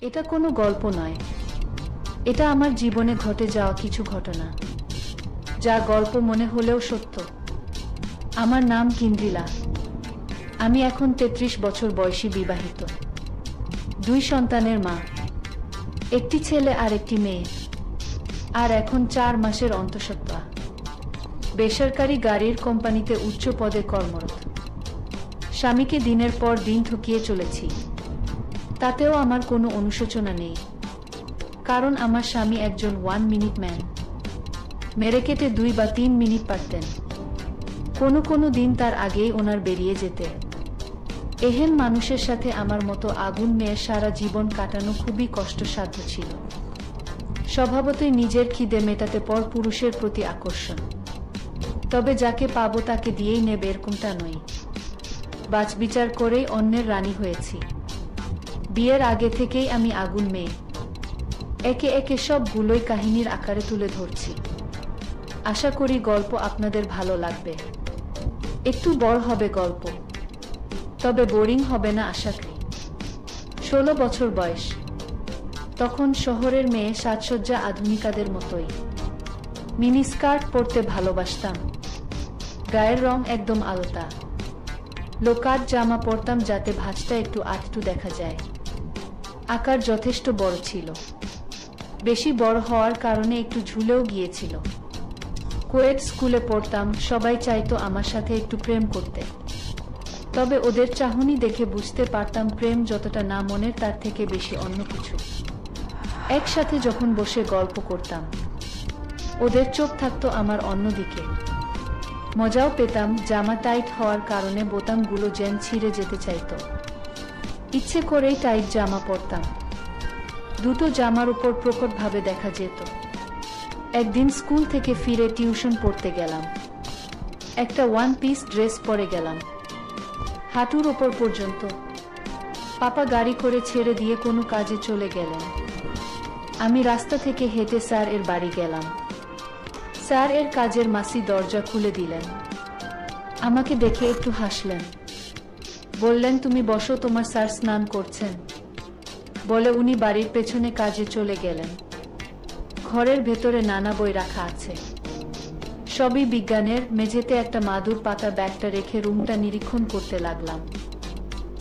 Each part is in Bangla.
এটা কোনো গল্প নয়, এটা আমার জীবনে ঘটে যাওয়া কিছু ঘটনা, যা গল্প মনে হলেও সত্য। আমার নাম কিন্দ্রিলা। আমি এখন ৩৩ বছর বয়সী, বিবাহিত, 2 সন্তানের মা, একটি ছেলে আর একটি মেয়ে, আর এখন 4 মাসের অন্তঃসত্ত্বা। বেসরকারি গাড়ির কোম্পানিতে উচ্চ পদে কর্মরত। স্বামীকে দিনের পর দিন ঠকিয়ে চলেছি, তাতেও আমার কোনো অনুশোচনা নেই, কারণ আমার স্বামী একজন 1 মিনিট ম্যান। মেরে কেটে 2 বা 3 মিনিট পারতেন, কোনো দিন তার আগেই ওনার বেরিয়ে যেতে। এহেন মানুষের সাথে আমার মতো আগুন মেয়ের সারা জীবন কাটানো খুবই কষ্টসাধ্য ছিল। স্বভাবতই নিজের খিদে মেটাতে পর পুরুষের প্রতি আকর্ষণ, তবে যাকে পাবো তাকে দিয়েই নেবে এরকমটা নই। বাছবিচার করেই অন্যের রানী হয়েছি। বিয়ের আগে থেকেই আমি আগুন মেয়ে। একে একে সবগুলোই কাহিনীর আকারে তুলে ধরছি। আশা করি গল্প আপনাদের ভালো লাগবে। একটু বড় হবে গল্প, তবে বোরিং হবে না আশা করি। 16 বছর বয়স। তখন শহরের মেয়ে, সাজসজ্জা আধুনিকাদের মতোই। মিনি স্কার্ট পরতে ভালোবাসতাম, গায়ের রং একদম আলতা। লোকাট জামা পরতাম যাতে ভাঁজটা একটু আধটু দেখা যায়। আকার যথেষ্ট বড় ছিল, বেশি বড় হওয়ার কারণে একটু ঝুলেও গিয়েছিল। কোয়েট স্কুলে পড়তাম, সবাই চাইতো আমার সাথে একটু প্রেম করতে, তবে ওদের চাহনি দেখে বুঝতে পারতাম প্রেম যতটা না মনের তার থেকে বেশি অন্য কিছু। একসাথে যখন বসে গল্প করতাম, ওদের চোখ থাকতো আমার অন্যদিকে। মজাও পেতাম, জামা টাইট হওয়ার কারণে বোতামগুলো যেন ছিঁড়ে যেতে চাইতো। ইচ্ছে করেই টাইট জামা পরতাম, দুটো জামার উপর প্রকটভাবে দেখা যেত। একদিন স্কুল থেকে ফিরে টিউশন পড়তে গেলাম, একটা 1 পিস ড্রেস পরে গেলাম, হাঁটুর ওপর পর্যন্ত। পাপা গাড়ি করে ছেড়ে দিয়ে কোনো কাজে চলে গেলেন। আমি রাস্তা থেকে হেঁটে স্যার এর বাড়ি গেলাম। স্যার এর কাজের মাসি দরজা খুলে দিলেন। আমাকে দেখে একটু হাসলেন, বললেন, তুমি বসো, তোমার স্যার স্নান করছেন। বলে উনি বাড়ির পেছনে কাজে চলে গেলেন। ঘরের ভেতরে নানা বই রাখা আছে, সবই বিজ্ঞানের। মেঝেতে একটা মাদুর পাতা ব্যাগটা রেখে রুমটা নিরীক্ষণ করতে লাগলাম।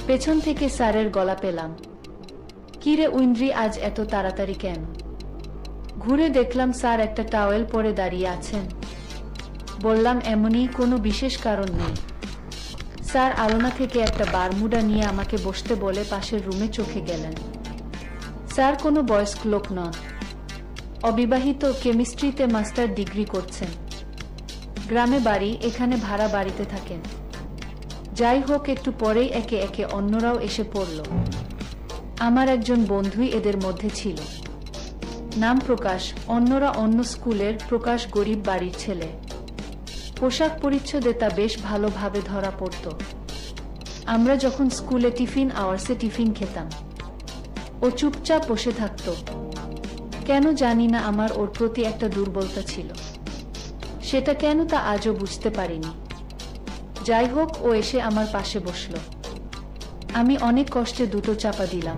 পেছন থেকে স্যারের গলা পেলাম, কিরে উইন্দ্রি, আজ এত তাড়াতাড়ি কেন? ঘুরে দেখলাম স্যার একটা টাওয়েল পরে দাঁড়িয়ে আছেন। বললাম, এমনই, কোনো বিশেষ কারণ নেই। স্যার আলনা থেকে একটা বারমুডা নিয়ে আমাকে বসতে বলে পাশের রুমে চোখে গেলেন। স্যার কোনো বয়স্ক লোক নন, অবিবাহিত, কেমিস্ট্রিতে মাস্টার ডিগ্রি করছেন। গ্রামে বাড়ি, এখানে ভাড়া বাড়িতে থাকেন। যাই হোক, একটু পরেই একে একে অন্যরাও এসে পড়ল। আমার একজন বন্ধুই এদের মধ্যে ছিল, নাম প্রকাশ। অন্যরা অন্য স্কুলের, প্রকাশ গরিব বাড়ির ছেলে। পোশাক পরিচ্ছদে তা বেশ ভালোভাবে ধরা পড়ত। আমরা যখন স্কুলে টিফিন আওয়ার্সে টিফিন খেতাম, ও চুপচাপ বসে থাকতো। কেন জানি না, আমার ওর প্রতি একটা দুর্বলতা ছিল। সেটা কেন তা আজও বুঝতে পারিনি। যাই হোক, ও এসে আমার পাশে বসল। আমি অনেক কষ্টে দুটো চাপা দিলাম,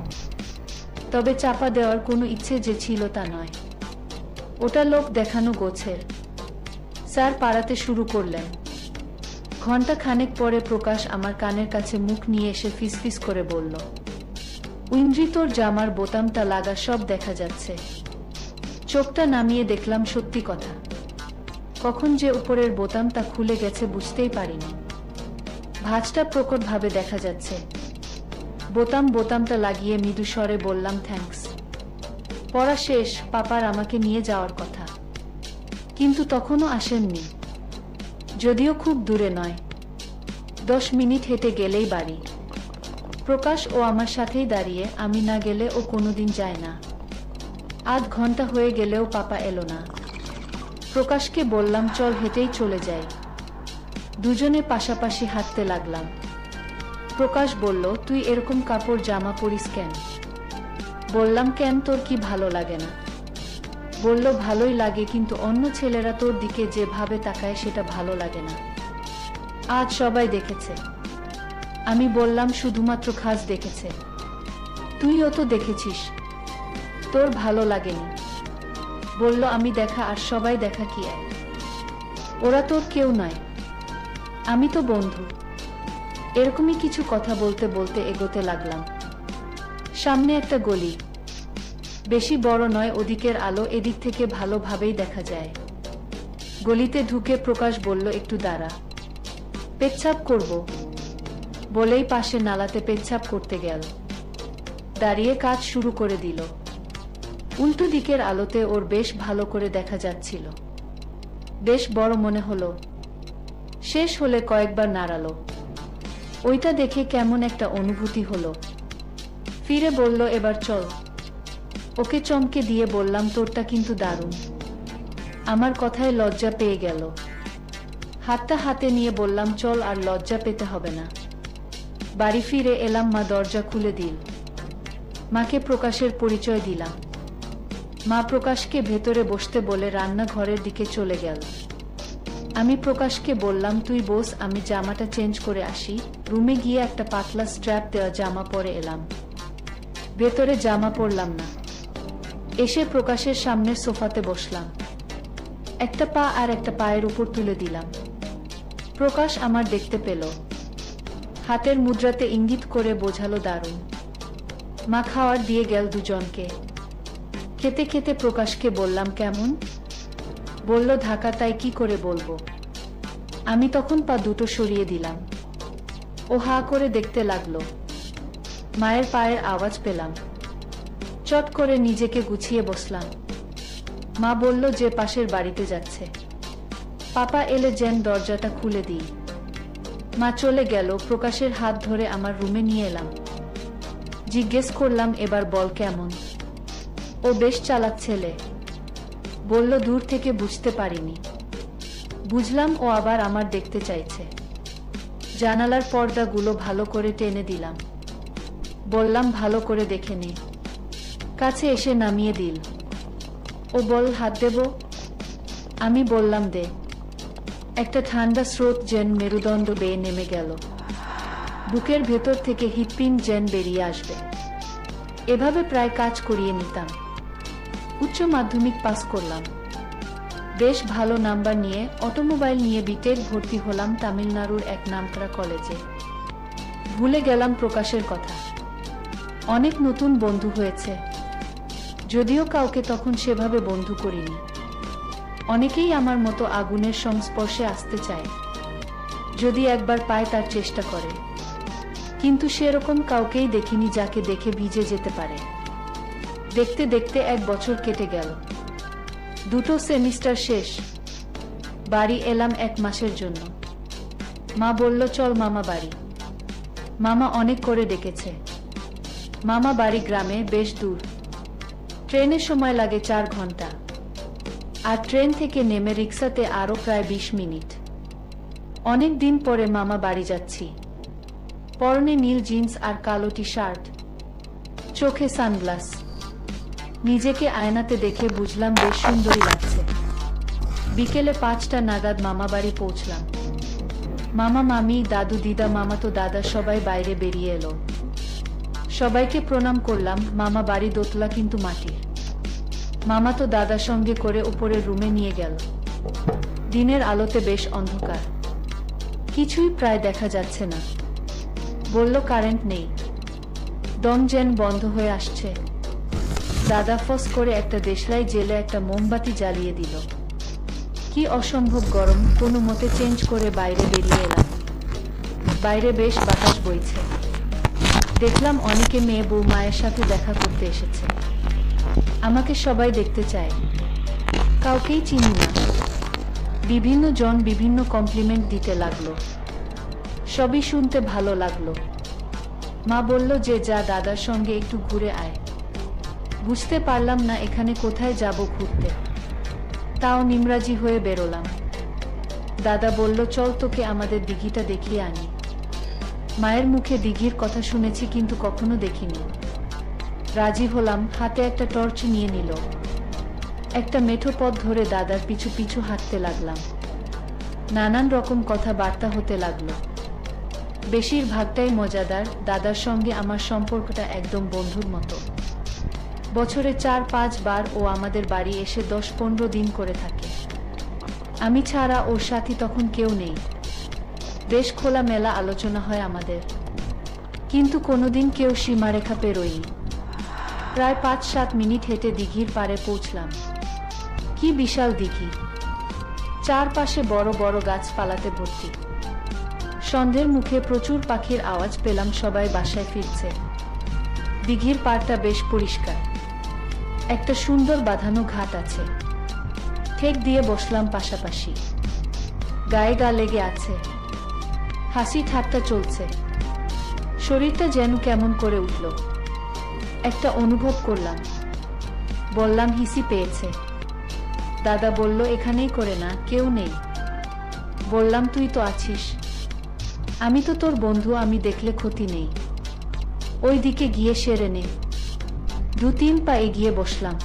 তবে চাপা দেওয়ার কোনো ইচ্ছে যে ছিল তা নয়। ওটা লোক দেখানো গোছের। স্যার পাড়াতে শুরু করলেন। ঘন্টা খানেক পরে প্রকাশ আমার কানের কাছে মুখ নিয়ে এসে ফিসফিস করে বলল, উইন্দ্রি, তোর জামার বোতামটা লাগা সব দেখা যাচ্ছে। চোখটা নামিয়ে দেখলাম সত্যি কথা। কখন যে উপরের বোতামটা খুলে গেছে বুঝতেই পারিনি। ভাঁজটা প্রকটভাবে দেখা যাচ্ছে। বোতামটা লাগিয়ে মৃদু স্বরে বললাম, থ্যাঙ্কস। পড়া শেষ, পাপার আমাকে নিয়ে যাওয়ার কথা, কিন্তু তখনও আসেননি। যদিও খুব দূরে নয়, 10 মিনিট হেঁটে গেলেই বাড়ি। প্রকাশ ও আমার সাথেই দাঁড়িয়ে, আমি না গেলে ও কোনোদিন যায় না। আধ ঘন্টা হয়ে গেলেও পাপা এলো না। প্রকাশকে বললাম, চল হেঁটেই চলে যাই। দুজনে পাশাপাশি হাঁটতে লাগলাম। প্রকাশ বলল, তুই এরকম কাপড় জামা পরিস কেন? বললাম, কেন, তোর কি ভালো লাগে না? বলল, ভালোই লাগে, কিন্তু অন্য ছেলেরা তোর দিকে যেভাবে তাকায় সেটা ভালো লাগে না। আজ সবাই দেখেছে। আমি বললাম, শুধুমাত্র খাস দেখেছে? তুইও তো দেখেছিস। তোর ভালো লাগেনি? বলল, আমি দেখা আর সবাই দেখা কি এক? ওরা তোর কেউ নয়, আমি তো বন্ধু। এরকমই কিছু কথা বলতে বলতে এগোতে লাগলাম। সামনে একটা গলি, বেশি বড় নয়, ওদিকের আলো এদিক থেকে ভালোভাবেই দেখা যায়। গলিতে ঢুকে প্রকাশ বলল, একটু দাঁড়া, পেচ্ছাপ করব। বলেই পাশে নালাতে পেচ্ছাপ করতে গেল। দাঁড়িয়ে কাজ শুরু করে দিল। উল্টো দিকের আলোতে ওর বেশ ভালো করে দেখা যাচ্ছিল। বেশ বড় মনে হলো। শেষ হলে কয়েকবার নাড়ালো। ওইটা দেখে কেমন একটা অনুভূতি হলো। ফিরে বলল, এবার চল। ওকে চমকে দিয়ে বললাম, তোরটা কিন্তু দারুণ। আমার কথায় লজ্জা পেয়ে গেল। হাতটা হাতে নিয়ে বললাম, চল, আর লজ্জা পেতে হবে না। বাড়ি ফিরে এলাম, মা দরজা খুলে দিল। মাকে প্রকাশের পরিচয় দিলাম। মা প্রকাশকে ভেতরে বসতে বলে রান্নাঘরের দিকে চলে গেল। আমি প্রকাশকে বললাম, তুই বস, আমি জামাটা চেঞ্জ করে আসি। রুমে গিয়ে একটা পাতলা স্ট্র্যাপ দেওয়া জামা পরে এলাম। ভেতরে জামা পরলাম না। এসে প্রকাশের সামনের সোফাতে বসলাম। একটা পা আর একটা পায়ের উপর তুলে দিলাম। প্রকাশ আমার দেখতে পেল। হাতের মুদ্রাতে ইঙ্গিত করে বোঝালো, দারুণ। মা খাওয়ার দিয়ে গেল দুজনকে। খেতে খেতে প্রকাশকে বললাম, কেমন? বলল, ঢাকা, তাই কি করে বলবো। আমি তখন পা দুটো সরিয়ে দিলাম। ও হা করে দেখতে লাগলো। মায়ের পায়ের আওয়াজ পেলাম। চট করে নিজেকে গুছিয়ে বসলাম। মা বলল যে পাশের বাড়িতে যাচ্ছে, পাপা এলে যেন দরজাটা খুলে দিই। মা চলে গেল। প্রকাশের হাত ধরে আমার রুমে নিয়ে এলাম। জিজ্ঞেস করলাম, এবার বল কেমন? ও বেশ চালাক ছেলে। বলল, দূর থেকে বুঝতে পারিনি। বুঝলাম ও আবার আমার দেখতে চাইছে। জানালার পর্দাগুলো ভালো করে টেনে দিলাম। বললাম, ভালো করে দেখে নে। কাছে এসে নামিয়ে দিল। ও বল, হাত দেব? আমি বললাম, দে। একটা ঠান্ডা স্রোত যেন মেরুদণ্ড বেয়ে নেমে গেল। বুকের ভেতর থেকে হৃৎপিণ্ড যেন বেরিয়ে আসবে। এভাবে প্রায় কাজ করিয়ে নিতাম। উচ্চ মাধ্যমিক পাস করলাম। বেশ ভালো নাম্বার নিয়ে অটোমোবাইল নিয়ে বিটেক ভর্তি হলাম তামিলনাড়ুর এক নামকরা কলেজে। ভুলে গেলাম প্রকাশের কথা। অনেক নতুন বন্ধু হয়েছে, যদিও কাউকে তখন সেভাবে বন্ধু করিনি। অনেকেই আমার মতো আগুনের সংস্পর্শে আসতে চায়, যদি একবার পায় তার চেষ্টা করে। কিন্তু সেরকম কাউকেই দেখিনি যাকে দেখে ভিজে যেতে পারে। দেখতে দেখতে 1 বছর কেটে গেল। 2টো সেমিস্টার শেষ। বাড়ি এলাম 1 মাসের জন্য। মা বলল, চল মামা বাড়ি। মামা অনেক করে ডেকেছে। মামা বাড়ি গ্রামে, বেশ দূর। ট্রেনের সময় লাগে 4 ঘন্টা, আর ট্রেন থেকে নেমে রিক্সাতে আরও প্রায় 20 মিনিট। অনেক দিন পরে মামা বাড়ি যাচ্ছি। পরনে নীল জিন্স আর কালো টি শার্ট, চোখে সানগ্লাস। নিজেকে আয়নাতে দেখে বুঝলাম বেশ সুন্দরী লাগছে। বিকেলে 5টা নাগাদ মামা বাড়ি পৌঁছলাম। মামা, মামি, দাদু, দিদা, মামাতো দাদা সবাই বাইরে বেরিয়ে এলো। সবাইকে প্রণাম করলাম। মামা বাড়ি দোতলা কিন্তু মাটির। মামাতো দাদার সঙ্গে করে উপরের রুমে নিয়ে গেল। দিনের আলোতে বেশ অন্ধকার, কিছুই প্রায় দেখা যাচ্ছে না। বলল, কারেন্ট নেই, দম যেন বন্ধ হয়ে আসছে। দাদা ফস করে একটা দেশলাই জেলে একটা মোমবাতি জ্বালিয়ে দিল। কি অসম্ভব গরম। কোনো মতে চেঞ্জ করে বাইরে বেরিয়ে এলাম। বাইরে বেশ বাতাস বইছে। দেখলাম অনেকে মেয়ে বউ মায়ের সাথে দেখা করতে এসেছে। আমাকে সবাই দেখতে চায়, কাউকেই চিনি না। বিভিন্ন জন বিভিন্ন কমপ্লিমেন্ট দিতে লাগলো। সবই শুনতে ভালো লাগলো। মা বলল যে যা, দাদার সঙ্গে একটু ঘুরে আয়। বুঝতে পারলাম না এখানে কোথায় যাব ঘুরতে, তাও নিমরাজি হয়ে বেরোলাম। দাদা বলল, চল তোকে আমাদের দিঘিটা দেখিয়ে আনি। মায়ের মুখে দিঘির কথা শুনেছি কিন্তু কখনো দেখিনি। রাজি হলাম। হাতে একটা টর্চ নিয়ে নিল। একটা মেঠো পথ ধরে দাদার পিছু পিছু হাঁটতে লাগলাম। নানান রকম কথাবার্তা হতে লাগলো। বেশিরভাগটাই মজাদার। দাদার সঙ্গে আমার সম্পর্কটা একদম বন্ধুর মতো। বছরে 4-5 বার ও আমাদের বাড়ি এসে 10-15 দিন করে থাকে। আমি ছাড়া ওর সাথী তখন কেউ নেই। বেশ খোলামেলা আলোচনা হয় আমাদের, কিন্তু কোনোদিন কেউ সীমারেখা পেরোয়নি। প্রায় 5-7 মিনিট হেঁটে দিঘির পাড়ে পৌঁছলাম। কি বিশাল দিঘি, চারপাশে বড় বড় গাছপালাতে ভর্তি। সন্ধ্যের মুখে প্রচুর পাখির আওয়াজ পেলাম, সবাই বাসায় ফিরছে। দিঘির পাড়টা বেশ পরিষ্কার, একটা সুন্দর বাঁধানো ঘাট আছে। ঠেক দিয়ে বসলাম পাশাপাশি, গায়ে গা লেগে আছে, হাসি ঠাট্টা চলছে। শরীরটা যেন কেমন করে উঠল, একটা অনুভব করলাম। বললাম, হিসি পেয়েছে। দাদা বলল, এখানেই করে না, কেউ নেই। বললাম, তুই তো আছিস, আমি তো তোর বন্ধু, আমি দেখলে ক্ষতি নেই। ওই দিকে গিয়ে সেরে নে। 2-3 পা এগিয়ে বসলাম।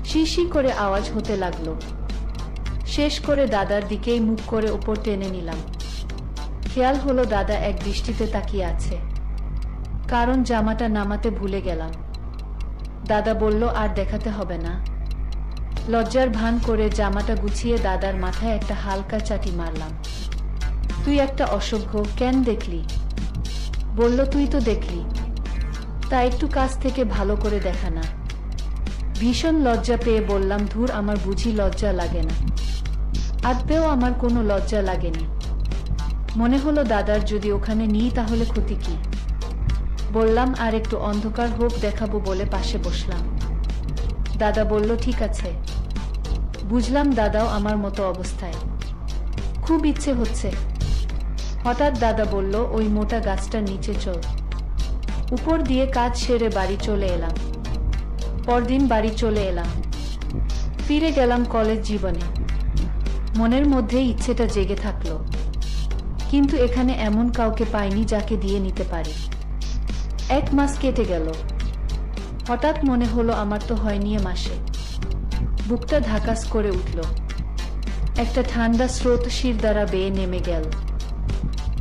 শিশি করে আওয়াজ হতে লাগলো। শেষ করে দাদার দিকেই মুখ করে উপর টেনে নিলাম। খেয়াল হলো দাদা এক দৃষ্টিতে তাকিয়ে আছে, কারণ জামাটা নামাতে ভুলে গেলাম। দাদা বলল, আর দেখাতে হবে না। লজ্জার ভান করে জামাটা গুছিয়ে দাদার মাথায় একটা হালকা চাটি মারলাম। তুই একটা অসভ্য, কেন দেখলি? বলল, তুই তো দেখলি, তা একটু কাছ থেকে ভালো করে দেখা না। ভীষণ লজ্জা পেয়ে বললাম, ধুর, আমার বুঝি লজ্জা লাগে না? আদপেও আমার কোনো লজ্জা লাগেনি। মনে হলো দাদার যদি ওখানে নিই তাহলে ক্ষতি কি। বললাম, আর একটু অন্ধকার হোক দেখাবো বলে পাশে বসলাম। দাদা বলল, ঠিক আছে। বুঝলাম দাদাও আমার মতো অবস্থায়, খুব ইচ্ছে হচ্ছে। হঠাৎ দাদা বলল, ওই মোটা গাছটার নিচে চল। উপর দিয়ে কাজ সেরে বাড়ি চলে এলাম। পরদিন বাড়ি চলে এলাম, ফিরে গেলাম কলেজ জীবনে। মনের মধ্যে ইচ্ছেটা জেগে থাকলো, কিন্তু এখানে এমন কাউকে পাইনি যাকে দিয়ে নিতে পারি। 1 মাস কেটে গেল। হঠাৎ মনে হলো, আমার তো হয়নি এ মাসে। বুকটা ধাকাস করে উঠল। একটা ঠান্ডা স্রোত শির দ্বারা বেয়ে নেমে গেল।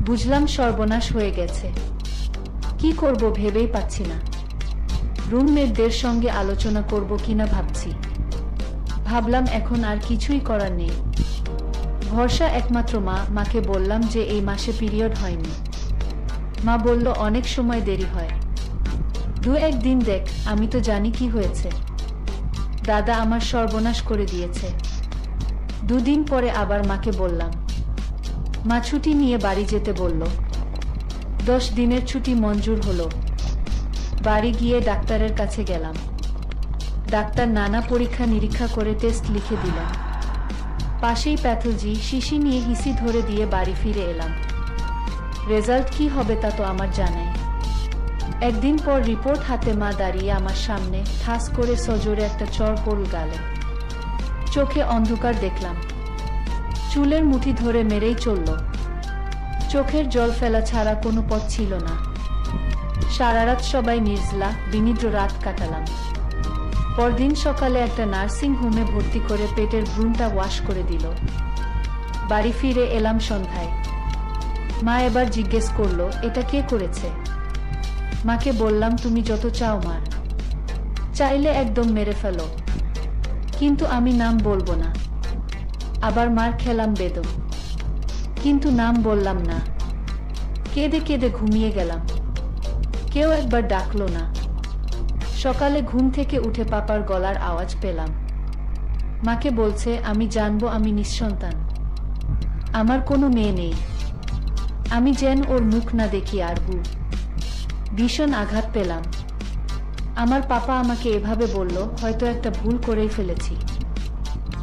বুঝলাম সর্বনাশ হয়ে গেছে। কি করব ভেবেই পাচ্ছি না। রুমমেটদের সঙ্গে আলোচনা করব কিনা ভাবছি। ভাবলাম এখন আর কিছুই করার নেই। ভরসা একমাত্র মা। মাকে বললাম যে এই মাসে পিরিয়ড হয়নি। মা বলল, অনেক সময় দেরি হয়, 2-1 দিন দেখ। আমি তো জানি কি হয়েছে। দাদা আমার সর্বনাশ করে দিয়েছে। 2 দিন পরে আবার মাকে বললাম। মা ছুটি নিয়ে বাড়ি যেতে বলল। 10 দিনের ছুটি মঞ্জুর হলো। বাড়ি গিয়ে ডাক্তারের কাছে গেলাম। ডাক্তার নানা পরীক্ষা নিরীক্ষা করে টেস্ট লিখে দিলেন। পাশেই প্যাথোলজি, শিশি নিয়ে হিসি ধরে দিয়ে বাড়ি ফিরে এলাম। রেজাল্ট কি হবে তা তো আমার জানাই। একদিন পর রিপোর্ট হাতে মা দাঁড়িয়ে আমার সামনে, ঠাস করে সজোরে একটা চড় পড়ল গালে। চোখে অন্ধকার দেখলাম। চুলের মুঠি ধরে মেরেই চলল। চোখের জল ফেলা ছাড়া কোনো পথ ছিল না। সারা রাত সবাই নির্জলা বিনিদ্র রাত কাটালাম। পরদিন সকালে একটা নার্সিং হোমে ভর্তি করে পেটের ভ্রূণটা ওয়াশ করে দিল। বাড়ি ফিরে এলাম সন্ধ্যায়। মা এবার জিজ্ঞেস করলো, এটা কে করেছে? মাকে বললাম, তুমি যত চাও মার, চাইলে একদম মেরে ফেলো, কিন্তু আমি নাম বলবো না। আবার মার খেলাম বেদম, কিন্তু নাম বললাম না। কেঁদে কেঁদে ঘুমিয়ে গেলাম। কেউ একবার ডাকলো না। সকালে ঘুম থেকে উঠে পাপার গলার আওয়াজ পেলাম। মাকে বলছে, আমি জানবো আমি নিঃসন্তান, আমার কোনো মেয়ে নেই। আমি যেন ওর মুখ না দেখি আর ভীষণ আঘাত পেলাম। আমার পাপা আমাকে এভাবে বলল, হয়তো একটা ভুল করেই ফেলেছি।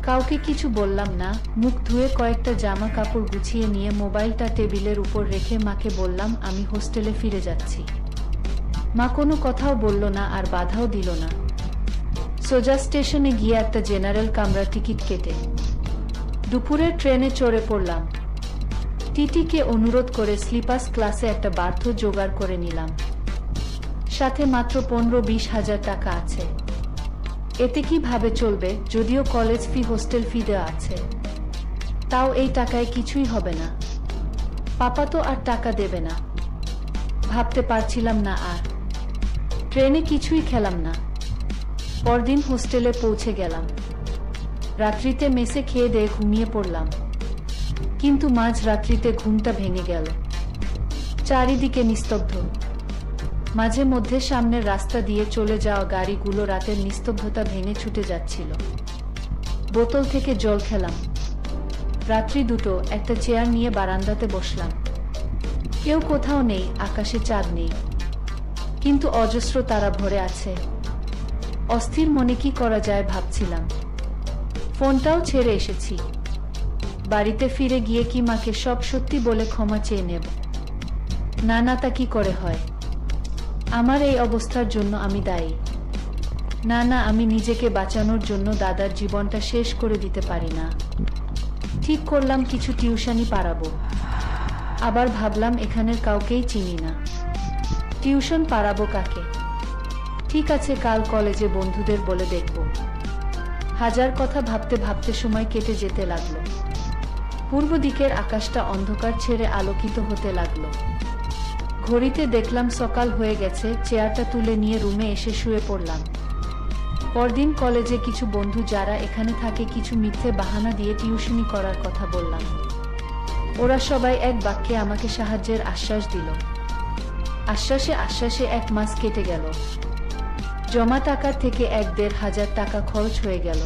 কাউকে কিছু বললাম না। মুখ ধুয়ে কয়েকটা জামা কাপড় গুছিয়ে নিয়ে মোবাইলটা টেবিলের উপর রেখে মাকে বললাম, আমি হোস্টেলে ফিরে যাচ্ছি। মা কোনো কথাও বলল না আর বাধাও দিল না। সোজা স্টেশনে গিয়ে একটা জেনারেল কামরা টিকিট কেটে দুপুরের ট্রেনে চড়ে পড়লাম। টিটিকে অনুরোধ করে স্লিপার্স ক্লাসে একটা বার্থ জোগাড় করে নিলাম। সাথে মাত্র 15-20 হাজার টাকা আছে। এতে কিভাবে চলবে? যদিও কলেজ ফি, হোস্টেল ফি দেওয়া আছে, তাও এই টাকায় কিছুই হবে না। পাপা তো আর টাকা দেবে না। ভাবতে পারছিলাম না আর। ট্রেনে কিছুই খেলাম না। পরদিন হোস্টেলে পৌঁছে গেলাম। রাত্রিতে মেসে খেয়ে দিয়ে ঘুমিয়ে পড়লাম, কিন্তু মাঝ রাত্রিতে ঘুমটা ভেঙে গেল। চারিদিকে নিস্তব্ধ। মাঝে মধ্যে সামনের রাস্তা দিয়ে চলে যাওয়া গাড়িগুলো রাতের নিস্তব্ধতা ভেঙে ছুটে যাচ্ছিল। বোতল থেকে জল খেলাম। রাত্রি 2টো, একটা চেয়ার নিয়ে বারান্দাতে বসলাম। কেউ কোথাও নেই, আকাশে চাঁদ নেই, কিন্তু অজস্র তারা ভরে আছে। অস্থির মনে কি করা যায় ভাবছিলাম। ফোনটাও ছেড়ে এসেছি। বাড়িতে ফিরে গিয়ে কি মাকে সব সত্যি বলে ক্ষমা চেয়ে নেব? না না, তা কি করে হয়? আমার এই অবস্থার জন্য আমি দায়ী। না না, আমি নিজেকে বাঁচানোর জন্য দাদার জীবনটা শেষ করে দিতে পারি না। ঠিক করলাম কিছু টিউশনি পাড়াবো। আবার ভাবলাম এখানের কাউকেই চিনি না, টিউশন পাড়াবো কাকে? ঠিক আছে, কাল কলেজে বন্ধুদের বলে দেখব। হাজার কথা ভাবতে ভাবতে সময় কেটে যেতে লাগলো। পূর্ব দিকের আকাশটা অন্ধকার ছেড়ে আলোকিত হতে লাগলো। ঘড়িতে দেখলাম সকাল হয়ে গেছে। চেয়ারটা তুলে নিয়ে রুমে এসে শুয়ে পড়লাম। পরদিন কলেজে কিছু বন্ধু যারা এখানে থাকে কিছু মিথ্যে বাহানা দিয়ে টিউশনি করার কথা বললাম। ওরা সবাই এক বাক্যে আমাকে সাহায্যের আশ্বাস দিল। আশ্বাসে আশ্বাসে 1 মাস কেটে গেল। জমা টাকার থেকে 1-1.5 হাজার টাকা খরচ হয়ে গেল।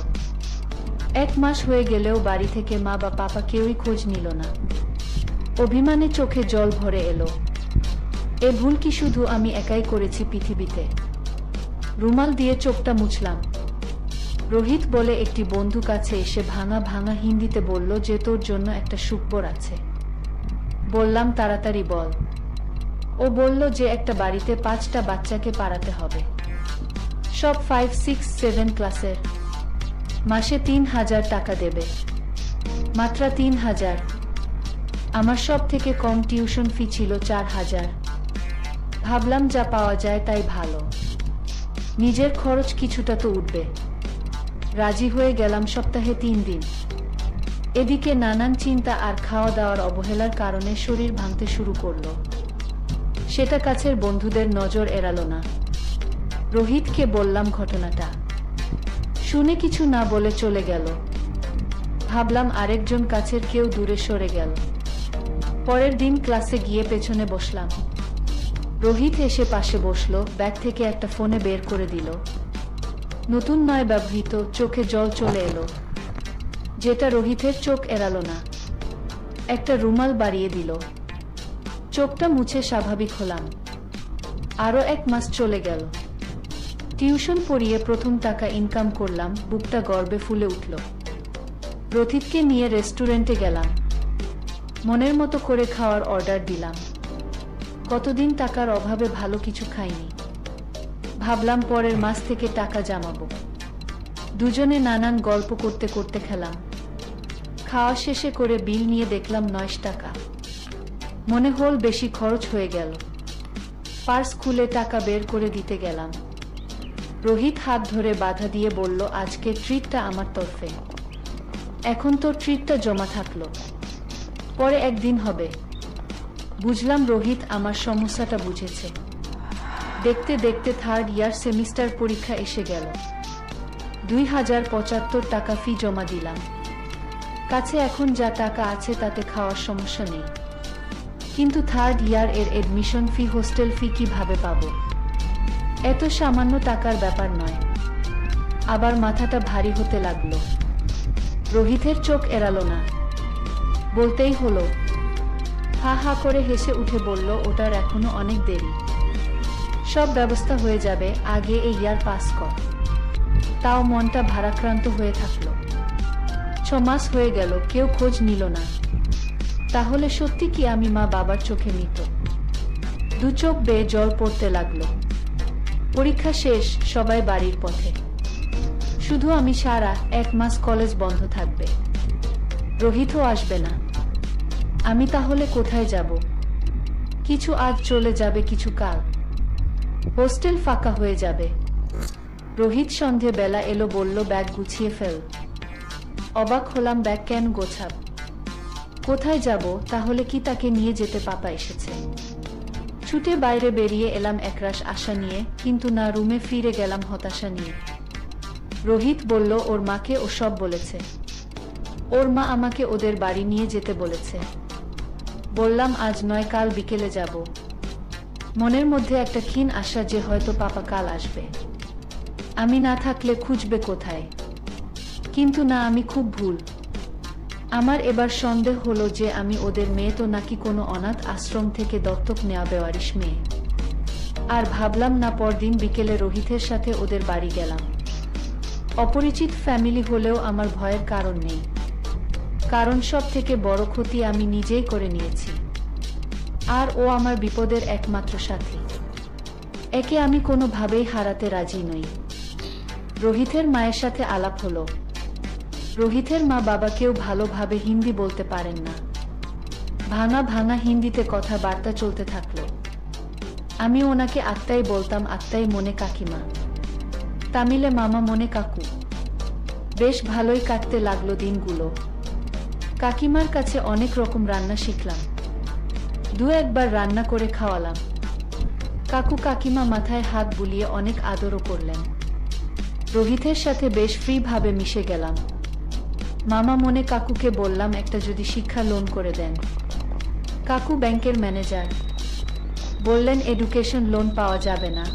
1 মাস হয়ে গেলেও বাড়ি থেকে মা বা পাপা কেউই খোঁজ নিল না। অভিমানে চোখে জল ভরে এলো। এ ভুল কি শুধু আমি একাই করেছি পৃথিবীতে? রুমাল দিয়ে চোখটা মুছলাম। রোহিত বলে একটি বন্ধু কাছে এসে ভাঙা ভাঙা হিন্দিতে বলল যে তোর জন্য একটা সুখবর আছে। বললাম তাড়াতাড়ি বল। ও বলল যে একটা বাড়িতে 5টা বাচ্চাকে পাড়াতে হবে, সব 5, 6, 7 ক্লাসের। মাসে 3,000 টাকা দেবে। মাত্র 3,000। আমার সব থেকে কম টিউশন ফি ছিল 4,000। ভাবলাম যা পাওয়া যায় তাই ভালো, নিজের খরচ কিছুটা তো উঠবে। রাজি হয়ে গেলাম সপ্তাহে 3 দিন। এদিকে নানান চিন্তা আর খাওয়া দাওয়ার অবহেলার কারণে শরীর ভাঙতে শুরু করলো। সেটা কাছের বন্ধুদের নজর এড়ালো না। রোহিতকে বললাম ঘটনাটা। শুনে কিছু না বলে চলে গেল। ভাবলাম আরেকজন কাছের কেউ দূরে সরে গেল। পরের দিন ক্লাসে গিয়ে পেছনে বসলাম। রোহিত এসে পাশে বসলো, ব্যাগ থেকে একটা ফোনে বের করে দিল। নতুন নয়, ব্যবহৃত। চোখে জল চলে এলো, যেটা রোহিতের চোখ এড়ালো না। একটা রুমাল বাড়িয়ে দিল। চোখটা মুছে স্বাভাবিক হলাম। আরো 1 মাস চলে গেল। টিউশন পড়িয়ে প্রথম টাকা ইনকাম করলাম। বুকটা গর্বে ফুলে উঠল। রোহিতকে নিয়ে রেস্টুরেন্টে গেলাম। মনের মতো করে খাওয়ার অর্ডার দিলাম। কতদিন টাকার অভাবে ভালো কিছু খাইনি। ভাবলাম পরের মাস থেকে টাকা জমাবো। দুজনে নানান গল্প করতে করতে খেলাম। খাওয়া শেষে করে বিল নিয়ে দেখলাম 9 টাকা। মনে হল বেশি খরচ হয়ে গেল। পার্স খুলে টাকা বের করে দিতে গেলাম। রোহিত হাত ধরে বাধা দিয়ে বলল, আজকে ট্রিটটা আমার তরফে। এখন তো ট্রিটটা জমা থাকলো, পরে একদিন হবে। বুঝলাম রোহিত আমার সমস্যাটা বুঝেছে। দেখতে দেখতে 3rd ইয়ার সেমিস্টার পরীক্ষা এসে গেল। 2,075 টাকা ফি জমা দিলাম। কাছে এখন যা টাকা আছে তাতে খাওয়ার সমস্যা নেই, কিন্তু 3rd ইয়ার এর এডমিশন ফি, হোস্টেল ফি কিভাবে পাবো? এত সামান্য টাকার ব্যাপার নয়। আবার মাথাটা ভারী হতে লাগলো। রোহিতের চোখ এড়ালো না, বলতেই হলো। হা হা করে হেসে উঠে বলল, ওটার এখনো অনেক দেরি। সব ব্যবস্থা হয়ে যাবে, আগে এই ইয়ার পাস কর। তাও মনটা ভারাক্রান্ত হয়ে থাকলো। 6 মাস হয়ে গেল, কেউ খোঁজ নিল না। তাহলে সত্যি কি আমি মা বাবার চোখে মৃত? 2 চোখ বেয়ে জল পড়তে লাগলো। পরীক্ষা শেষ, সবাই বাড়ির পথে। শুধু আমি সারা 1 মাস কলেজ বন্ধ থাকবে। রোহিতও আসবে না। আমি তাহলে কোথায় যাব? কিছু আজ চলে যাবে, কিছু কাল। হোস্টেল ফাঁকা হয়ে যাবে। রোহিত সন্ধে বেলা এলো, বলল ব্যাগ গুছিয়ে ফেল। অবাক হলাম, ব্যাগ কেন গোছাব? কোথায় যাব? তাহলে কি তাকে নিয়ে যেতে পাপা এসেছে? ছুটে বাইরে বেরিয়ে এলাম একরাশ আশা নিয়ে, কিন্তু না, রুমে ফিরে গেলাম হতাশা নিয়ে। রোহিত বলল ওর মাকে ও সব বলেছে। ওর মা আমাকে ওদের বাড়ি নিয়ে যেতে বলেছে। বললাম আজ নয়, কাল বিকেলে যাব। মনের মধ্যে একটা ক্ষীণ আশা যে হয়তো পাপা কাল আসবে, আমি না থাকলে খুঁজবে কোথায়। কিন্তু না, আমি খুব ভুল। আমার এবার সন্দেহ হলো যে আমি ওদের মেয়ে তো নাকি কোনো অনাথ আশ্রম থেকে দত্তক নেওয়া বেওয়ারিশ মেয়ে। আর ভাবলাম না, পরদিন বিকেলে রোহিতের সাথে ওদের বাড়ি গেলাম। অপরিচিত ফ্যামিলি হলেও আমার ভয়ের কারণ নেই, কারণ সব থেকে বড় ক্ষতি আমি নিজেই করে নিয়েছি। আর ও আমার বিপদের একমাত্র সাথী। একে আমি কোনোভাবেই হারাতে রাজি নই। রোহিতের মায়ের সাথে আলাপ হলো। রোহিতের মা বাবা কেউ ভালোভাবে হিন্দি বলতে পারেন না। ভাঙা ভাঙা হিন্দিতে কথাবার্তা চলতে থাকলো। আমি ওনাকে আত্মাই বলতাম, আত্মাই মনে কাকিমা, তামিলে মামা মনে কাকু। বেশ ভালোই কাটতে লাগলো দিনগুলো। কাকিমার কাছে অনেক রকম রান্না শিখলাম। দু একবার রান্না করে খাওয়ালাম। কাকু কাকিমা মাথায় হাত বুলিয়ে অনেক আদরও করলেন। রোহিতের সাথে বেশ ফ্রি ভাবে মিশে গেলাম। মামা মনে কাকুকে বললাম একটা যদি শিক্ষা লোন করে দেন। কাকু ব্যাংকের ম্যানেজার, বললেন এডুকেশন লোন পাওয়া যাবে না,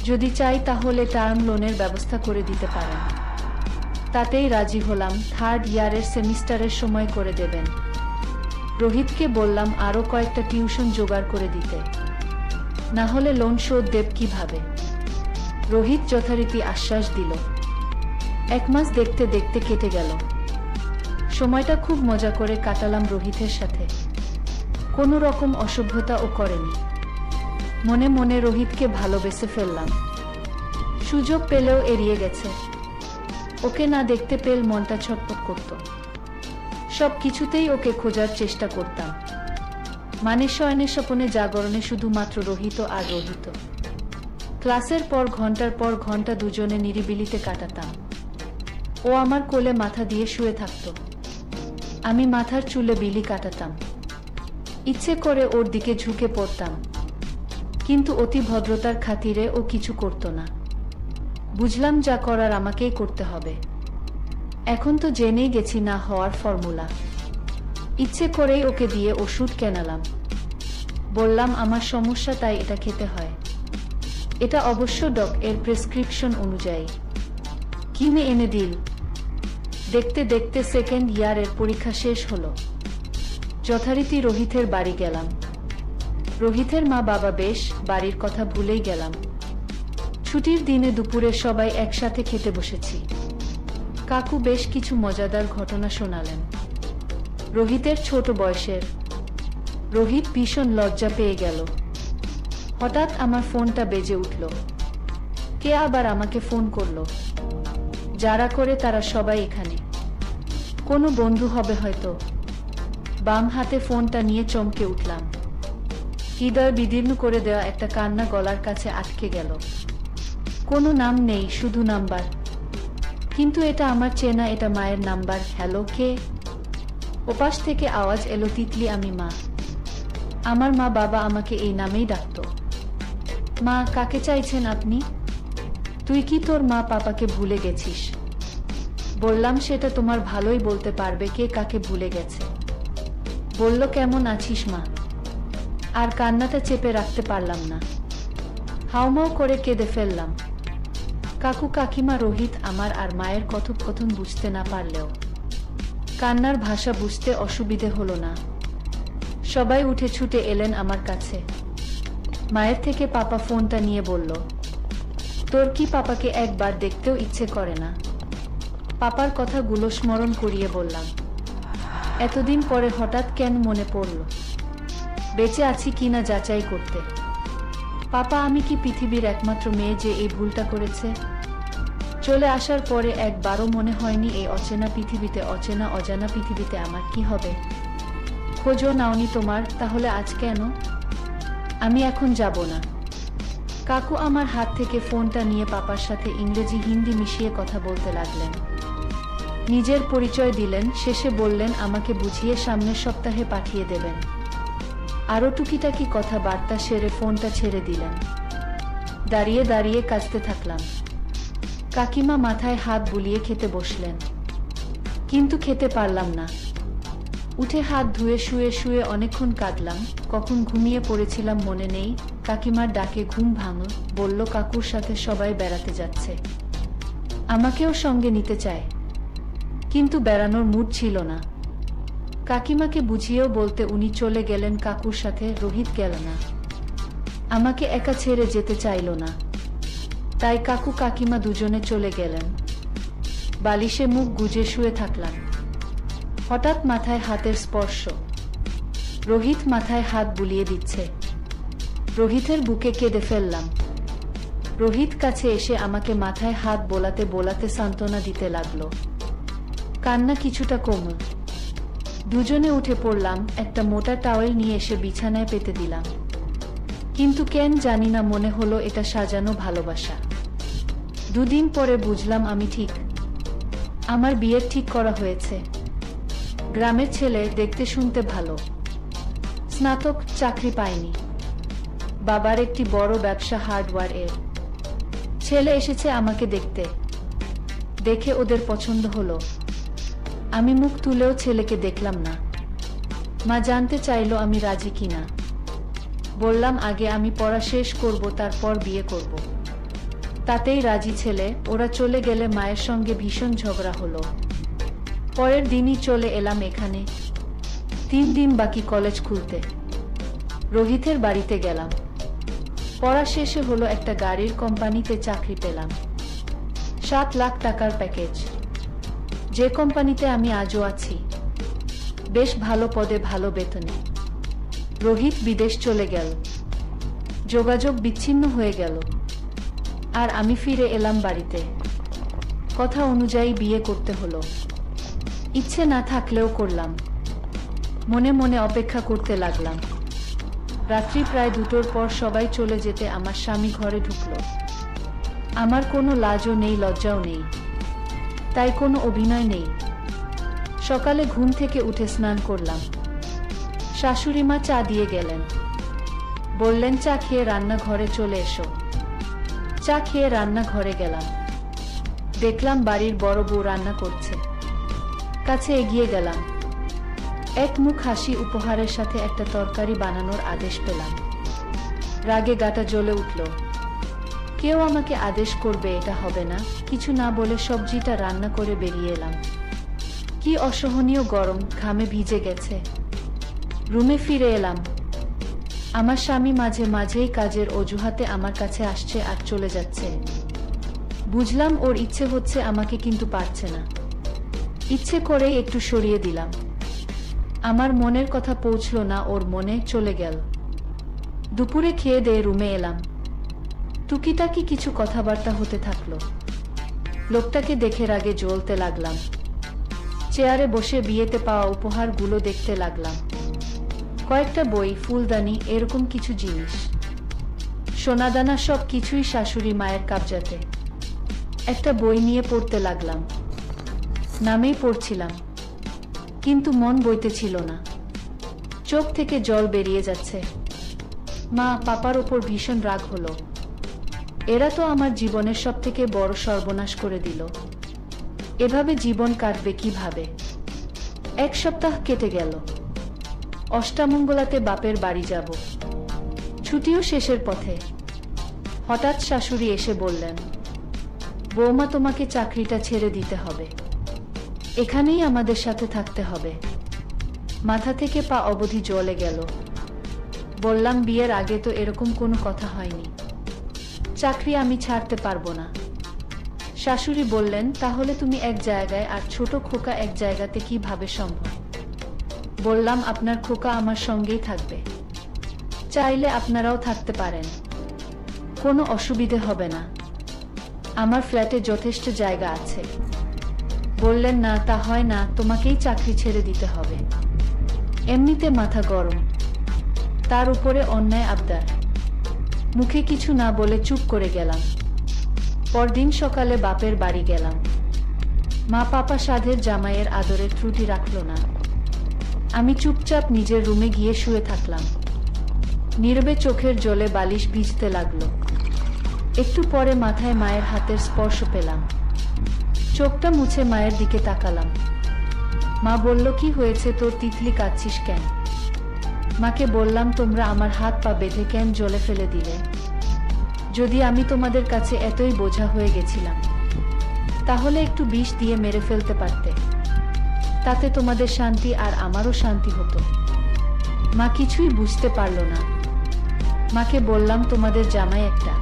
যদি চাই তাহলে টার্ম লোনের ব্যবস্থা করে দিতে পারেন। তাতেই রাজি হলাম, 3rd ইয়ারের সেমিস্টারের সময় করে দেবেন। রোহিতকে বললাম আরও কয়েকটা টিউশন জোগাড় করে দিতে, না হলে লোন শোধ দেব কিভাবে। রোহিত যথারীতি আশ্বাস দিল। 1 মাস দেখতে দেখতে কেটে গেল। সময়টা খুব মজা করে কাটালাম রোহিতের সাথে। কোনো রকম অসভ্যতাও করেনি। মনে মনে রোহিতকে ভালোবেসে ফেললাম। সুযোগ পেলেও এড়িয়ে গেছে। ওকে না দেখতে পেল মনটা ছটফট করত। সব কিছুতেই ওকে খোঁজার চেষ্টা করতাম। মানে শয়নে স্বপনে জাগরণে শুধুমাত্র রোহিত আর রোহিত। ক্লাসের পর ঘন্টা দুজনে নিরিবিলিতে কাটাতাম। ও আমার কোলে মাথা দিয়ে শুয়ে থাকত। আমি মাথার চুলে বিলি কাটাতাম। ইচ্ছে করে ওর দিকে ঝুঁকে পড়তাম, কিন্তু অতি ভদ্রতার খাতিরে ও কিছু করত না। বুঝলাম যা করার আমাকেই করতে হবে। এখন তো জেনেই গেছি না হওয়ার ফর্মুলা। ইচ্ছে করেই ওকে দিয়ে ওষুধ কেনালাম। বললাম আমার সমস্যা, তাই এটা খেতে হয়। এটা অবশ্য এর প্রেসক্রিপশন অনুযায়ী। কিনে এনে দিল। দেখতে দেখতে 2nd ইয়ারের পরীক্ষা শেষ হলো। যথারীতি রোহিতের বাড়ি গেলাম। রোহিতের মা বাবা বেশ, বাড়ির কথা ভুলেই গেলাম। ছুটির দিনে দুপুরে সবাই একসাথে খেতে বসেছি। কাকু বেশ কিছু মজাদার ঘটনা শোনালেন। রোহিতের ছোট বয়সের। রোহিত ভীষণ লজ্জা পেয়ে গেল। হঠাৎ আমার ফোনটা বেজে উঠল। কে আবার আমাকে ফোন করলো? যারা করে তারা সবাই এখানে। কোনো বন্ধু হবে হয়তো। বাম হাতে ফোনটা নিয়ে চমকে উঠলাম। হৃদয় বিদীর্ণ করে দেওয়া একটা কান্না গলার কাছে আটকে গেল। কোনো নাম নেই, শুধু নাম্বার। কিন্তু এটা আমার চেনা, এটা মায়ের নাম্বার। হ্যালো, কে? ওপাশ থেকে আওয়াজ এলো, তিতলি, আমি মা। আমার মা বাবা আমাকে এই নামেই ডাকত। মা, কাকে চাইছেন আপনি? তুই কি তোর মা পাপাকে ভুলে গেছিস? বললাম সেটা তোমার ভালোই বলতে পারবে কে কাকে ভুলে গেছে। বলল কেমন আছিস মা? আর কান্নাটা চেপে রাখতে পারলাম না। হাউমাউ করে কেঁদে ফেললাম। কাকু কাকিমা রোহিত আমার আর মায়ের কথোপকথন বুঝতে না পারলেও কান্নার ভাষা বুঝতে অসুবিধে হলো না। সবাই উঠে ছুটে এলেন আমার কাছে। মায়ের থেকে পাপা ফোনটা নিয়ে বলল, তোর কি পাপাকে একবার দেখতেও ইচ্ছে করে না? পাপার কথাগুলো স্মরণ করিয়ে বললাম। এতদিন পরে হঠাৎ কেন মনে পড়ল বেঁচে আছি কিনা যাচাই করতে। পাপা, আমি কি পৃথিবীর একমাত্র মেয়ে যে এই ভুলটা করেছে? চলে আসার পরে একবারও মনে হয়নি এই অচেনা পৃথিবীতে, অচেনা অজানা পৃথিবীতে আমার কি হবে? খোঁজও নাওনি তোমার, তাহলে আজ কেন? আমি এখন যাব না। কাকু আমার হাত থেকে ফোনটা নিয়ে পাপার সাথে ইংরেজি হিন্দি মিশিয়ে কথা বলতে লাগলেন। নিজের পরিচয় দিলেন, শেষে বললেন আমাকে বুঝিয়ে সামনের সপ্তাহে পাঠিয়ে দেবেন। আরও টুকিটাকি কথাবার্তা সেরে ফোনটা ছেড়ে দিলেন। দাঁড়িয়ে দাঁড়িয়ে কাঁদতে থাকলাম। কাকিমা মাথায় হাত বুলিয়ে খেতে বসলেন, কিন্তু খেতে পারলাম না। উঠে হাত ধুয়ে শুয়ে শুয়ে অনেকক্ষণ কাঁদলাম। কখন ঘুমিয়ে পড়েছিলাম মনে নেই। কাকিমার ডাকে ঘুম ভাঙল। বলল কাকুর সাথে সবাই বেড়াতে যাচ্ছে, আমাকেও সঙ্গে নিতে চায়, কিন্তু বেড়ানোর মুড ছিল না। কাকিমাকে বুঝিয়েও বলতে উনি চলে গেলেন কাকুর সাথে। রোহিত গেল না, আমাকে একা ছেড়ে যেতে চাইল না। তাই কাকু কাকিমা দুজনে চলে গেলেন। বালিশে মুখ গুজে শুয়ে থাকলাম। হঠাৎ মাথায় হাতের স্পর্শ। রোহিত মাথায় হাত বুলিয়ে দিচ্ছে। রোহিতের বুকে কেঁদে ফেললাম। রোহিত কাছে এসে আমাকে মাথায় হাত বোলাতে বোলাতে সান্ত্বনা দিতে লাগলো। কান্না কিছুটা কমল। দুজনে উঠে পড়লাম। একটা মোটা টাওয়েল নিয়ে এসে বিছানায় পেতে দিলাম। কিন্তু কেন জানি না মনে হলো এটা সাজানো ভালোবাসা। দুদিন পরে বুঝলাম আমি ঠিক, আমার বিয়ের ঠিক করা হয়েছে। গ্রামের ছেলে, দেখতে শুনতে ভালো, স্নাতক, চাকরি পায়নি, বাবার একটি বড় ব্যবসা হার্ডওয়্যার এর। ছেলে এসেছে আমাকে দেখতে। দেখে ওদের পছন্দ হলো। আমি মুখ তুলেও ছেলেকে দেখলাম না। মা জানতে চাইলো আমি রাজি কিনা। বললাম আগে আমি পড়া শেষ করব, তারপর বিয়ে করব। তাতেই রাজি ছেলে। ওরা চলে গেলে মায়ের সঙ্গে ভীষণ ঝগড়া হলো। পরের দিনই চলে এলাম এখানে। 3 দিন বাকি কলেজ খুলতে। রোহিতের বাড়িতে গেলাম। পড়া শেষে হলো একটা গাড়ির কোম্পানিতে চাকরি পেলাম। 7 লাখ টাকার প্যাকেজ। যে কোম্পানিতে আমি আজও আছি। বেশ ভালো পদে, ভালো বেতনে। রোহিত বিদেশ চলে গেল। যোগাযোগ বিচ্ছিন্ন হয়ে গেল। আর আমি ফিরে এলাম বাড়িতে। কথা অনুযায়ী বিয়ে করতে হলো। ইচ্ছে না থাকলেও করলাম। মনে মনে অপেক্ষা করতে লাগলাম। রাত্রি প্রায় 2টোর পর সবাই চলে যেতে আমার স্বামী ঘরে ঢুকলো। আমার কোনো লাজও নেই, লজ্জাও নেই, তাই কোনো অভিনয় নেই। সকালে ঘুম থেকে উঠে স্নান করলাম। শাশুড়িমা চা দিয়ে গেলেন। বললেন চা খেয়ে রান্নাঘরে চলে এসো। চা খেয়ে রান্নাঘরে গেলাম। দেখলাম বাড়ির বড় বউ রান্না করছে। কাছে এগিয়ে গেলাম। এক মুখ হাসি উপহারের সাথে একটা তরকারি বানানোর আদেশ পেলাম। রাগে গাটা জ্বলে উঠল। কেউ আমাকে আদেশ করবে এটা হবে না। কিছু না বলে সবজিটা রান্না করে বেরিয়ে এলাম। কি অসহনীয় গরম, ঘামে ভিজে গেছে। রুমে ফিরে এলাম। আমার স্বামী মাঝে মাঝেই কাজের অজুহাতে আমার কাছে আসছে আর চলে যাচ্ছে। বুঝলাম ওর ইচ্ছে হচ্ছে আমাকে, কিন্তু পারছে না। ইচ্ছে করেই একটু সরিয়ে দিলাম। আমার মনের কথা পৌঁছলো না ওর মনে, চলে গেল। দুপুরে খেয়ে দিয়ে রুমে এলাম। টুকিটাকি কিছু কথাবার্তা হতে থাকলো। লোকটাকে দেখে রাগে জ্বলতে লাগলাম। চেয়ারে বসে বিয়েতে পাওয়া উপহারগুলো দেখতে লাগলাম। কয়েকটা বই, ফুলদানি, এরকম কিছু জিনিস, সোনাদানা, সব কিছুই শাশুড়ি মায়ের কাবজাতে। একটা বই নিয়ে পড়তে লাগলাম। নামেই পড়ছিলাম, কিন্তু মন বইতে ছিল না। চোখ থেকে জল বেরিয়ে যাচ্ছে। মা পাপার ওপর ভীষণ রাগ হলো। এরা তো আমার জীবনের সবথেকে বড় সর্বনাশ করে দিল। এভাবে জীবন কাটবে কিভাবে? 1 সপ্তাহ কেটে গেল। অষ্টামঙ্গলাতে বাপের বাড়ি যাব। ছুটিও শেষের পথে। হঠাৎ শাশুড়ি এসে বললেন, বৌমা তোমাকে চাকরিটা ছেড়ে দিতে হবে, এখানেই আমাদের সাথে থাকতে হবে। মাথা থেকে পা অবধি জ্বলে গেল। বললাম বিয়ের আগে তো এরকম কোনো কথা হয়নি। চাকরি আমি ছাড়তে পারবো না। শাশুড়ি বললেন, তাহলে তুমি এক জায়গায় আর ছোট খোকা এক জায়গাতে কিভাবে সম্ভব? বললাম আপনার খোকা আমার সঙ্গেই থাকবে। চাইলে আপনারাও থাকতে পারেন, কোনো অসুবিধে হবে না। আমার ফ্ল্যাটে যথেষ্ট জায়গা আছে। বললেন, না তা হয় না, তোমাকেই চাকরি ছেড়ে দিতে হবে। এমনিতে মাথা গরম, তার উপরে অন্যায় আবদার। মুখে কিছু না বলে চুপ করে গেলাম। পরদিন সকালে বাপের বাড়ি গেলাম। মা পাপা সাধের জামাইয়ের আদরের ত্রুটি রাখল না। আমি চুপচাপ নিজের রুমে গিয়ে শুয়ে থাকলাম। নীরবে চোখের জলে বালিশ ভিজতে লাগলো। একটু পরে মাথায় মায়ের হাতের স্পর্শ পেলাম। চোখটা মুছে মায়ের দিকে তাকালাম। মা বলল, কি হয়েছে তোর তিতলি, কাঁদছিস কেন? মাকে বললাম, তোমরা আমার হাত পা বেঁধে কেন জলে ফেলে দিলে? যদি আমি তোমাদের কাছে এতই বোঝা হয়ে গেছিলাম, তাহলে একটু বিষ দিয়ে মেরে ফেলতে পারতে, তাতে তোমাদের শান্তি আর আমারও শান্তি হতো। মা কিছুই বুঝতে পারল না। মাকে বললাম, তোমাদের জামাই একটা।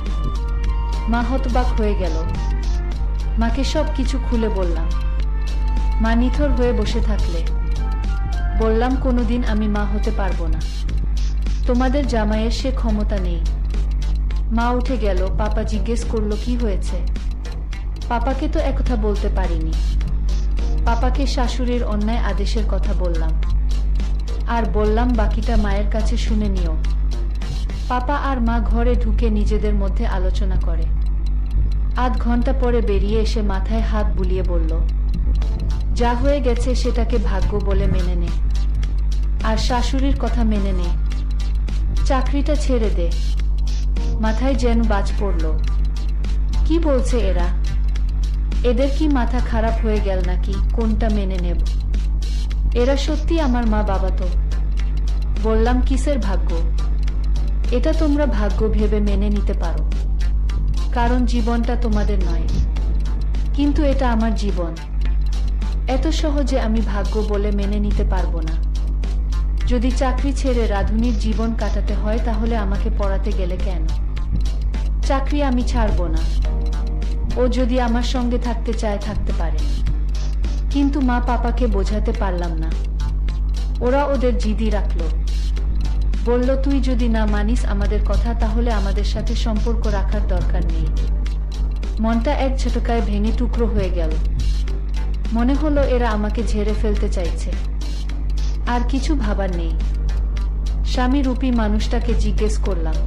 মা হতবাক হয়ে গেল। মাকে সব কিছু খুলে বললাম। মা নিথর হয়ে বসে থাকলে। বললাম, কোনোদিন আমি মা হতে পারবো না। তোমাদের জামাইয়ের সে ক্ষমতা নেই। মা উঠে গেল। পাপা জিজ্ঞেস করলো, কি হয়েছে? পাপাকে তো একথা বলতে পারিনি। পাপাকে শাশুড়ির অন্যায় আদেশের কথা বললাম, আর বললাম বাকিটা মায়ের কাছে শুনে নিও। পাপা আর মা ঘরে ঢুকে নিজেদের মধ্যে আলোচনা করে। আধ ঘন্টা পরে বেরিয়ে এসে মাথায় হাত বুলিয়ে বলল, যা হয়ে গেছে সেটাকে ভাগ্য বলে মেনে নে, আর শাশুড়ির কথা মেনে নে। চাকরিটা ছেড়ে দে। মাথায় যেন বাজ পড়ল। কি বলছে এরা? এদের কি মাথা খারাপ হয়ে গেল নাকি? কোনটা মেনে নেব? এরা সত্যি আমার মা বাবা তো? বললাম, কিসের ভাগ্য? এটা তোমরা ভাগ্য ভেবে মেনে নিতে পারো, কারণ জীবনটা তোমাদের নয়, কিন্তু এটা আমার জীবন। এত সহজে আমি ভাগ্য বলে মেনে নিতে পারবো না। যদি চাকরি ছেড়ে রাধুনির জীবন কাটাতে হয়, তাহলে আমাকে পড়াতে গেলে কেন? চাকরি আমি ছাড়বো না। ও যদি আমার সঙ্গে থাকতে চায় থাকতে পারে, কিন্তু মা পাপাকে বোঝাতে পারলাম না। ওরা ওদের জিদি রাখলো। বলল, তুই যদি না মানিস আমাদের কথা, তাহলে আমাদের সাথে সম্পর্ক রাখার দরকার নেই। মনটা এক ঝটকায় ভেঙে টুকরো হয়ে গেল। মনে হলো এরা আমাকে ঝেড়ে ফেলতে চাইছে। আর কিছু ভাবার নেই। স্বামী রূপী মানুষটাকে জিজ্ঞেস করলাম,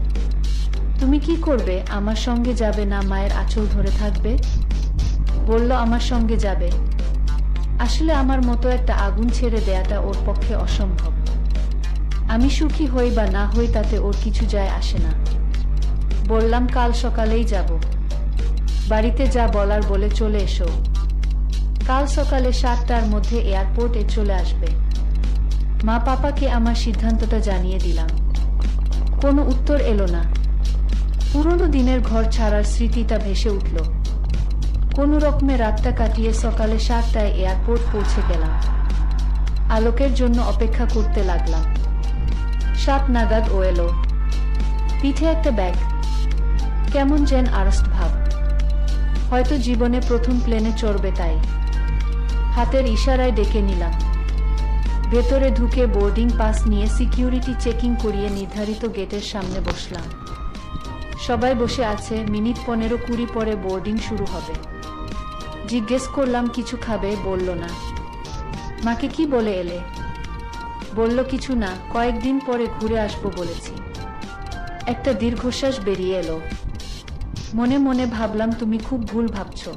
তুমি কি করবে? আমার সঙ্গে যাবে না মায়ের আঁচল ধরে থাকবে? বলল, আমার সঙ্গে যাবে। আসলে আমার মতো একটা আগুন ছেড়ে দেয়াটা ওর পক্ষে অসম্ভব। আমি সুখী হই বা না হই তাতে ওর কিছু যায় আসে না। বললাম, কাল সকালেই যাব। বাড়িতে যা বলার বলে চলে এসো। কাল সকালে 7টার মধ্যে এয়ারপোর্টে চলে আসবে। মা পাপাকে আমার সিদ্ধান্তটা জানিয়ে দিলাম। কোনো উত্তর এলো না। পুরনো দিনের ঘর ছাড়ার স্মৃতিটা ভেসে উঠল। কোনো রকমে রাতটা কাটিয়ে সকালে 7টায় এয়ারপোর্ট পৌঁছে গেলাম। আলোকের জন্য অপেক্ষা করতে লাগলাম। 7 নাগাদ ও এলো। পিঠে একটা ব্যাগ। কেমন যেন আড়ষ্ট ভাব। হয়তো জীবনে প্রথম প্লেনে চড়বে তাই। হাতের ইশারায় ডেকে নিলাম। ভেতরে ঢুকে বোর্ডিং পাস নিয়ে সিকিউরিটি চেকিং করিয়ে নির্ধারিত গেটের সামনে বসলাম। সবাই বসে আছে। মিনিট 15-20 পরে বোর্ডিং শুরু হবে। জিজ্ঞেস করলাম, কিছু খাবে? বলল না। মাকে কি বলে এলে? বলল, কিছু না, কয়েকদিন পরে ঘুরে আসবো বলেছি। একটা দীর্ঘশ্বাস বেরিয়ে এলো। মনে মনে ভাবলাম, তুমি খুব ভুল ভাবছো।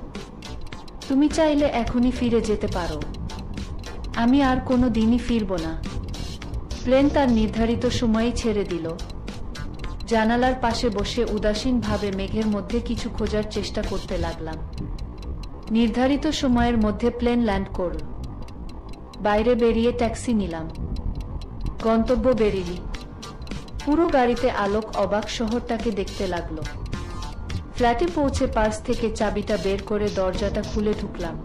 তুমি চাইলে এখনই ফিরে যেতে পারো। আমি আর কোনো দিনই ফিরব না। প্লেন তার নির্ধারিত সময়েই ছেড়ে দিল। জানালার পাশে বসে উদাসীনভাবে মেঘের মধ্যে কিছু খোঁজার চেষ্টা করতে লাগলাম। নির্ধারিত সময়ের মধ্যে প্লেন ল্যান্ড করল। বাইরে বেরিয়ে ট্যাক্সি নিলাম। গন্তব্য বেরিলি। পুরো গাড়িতে আলোক। অবাক শহরটাকে দেখতে লাগলো। ফ্ল্যাটে পৌঁছে পার্স থেকে চাবিটা বের করে দরজাটা খুলে ঢুকলাম।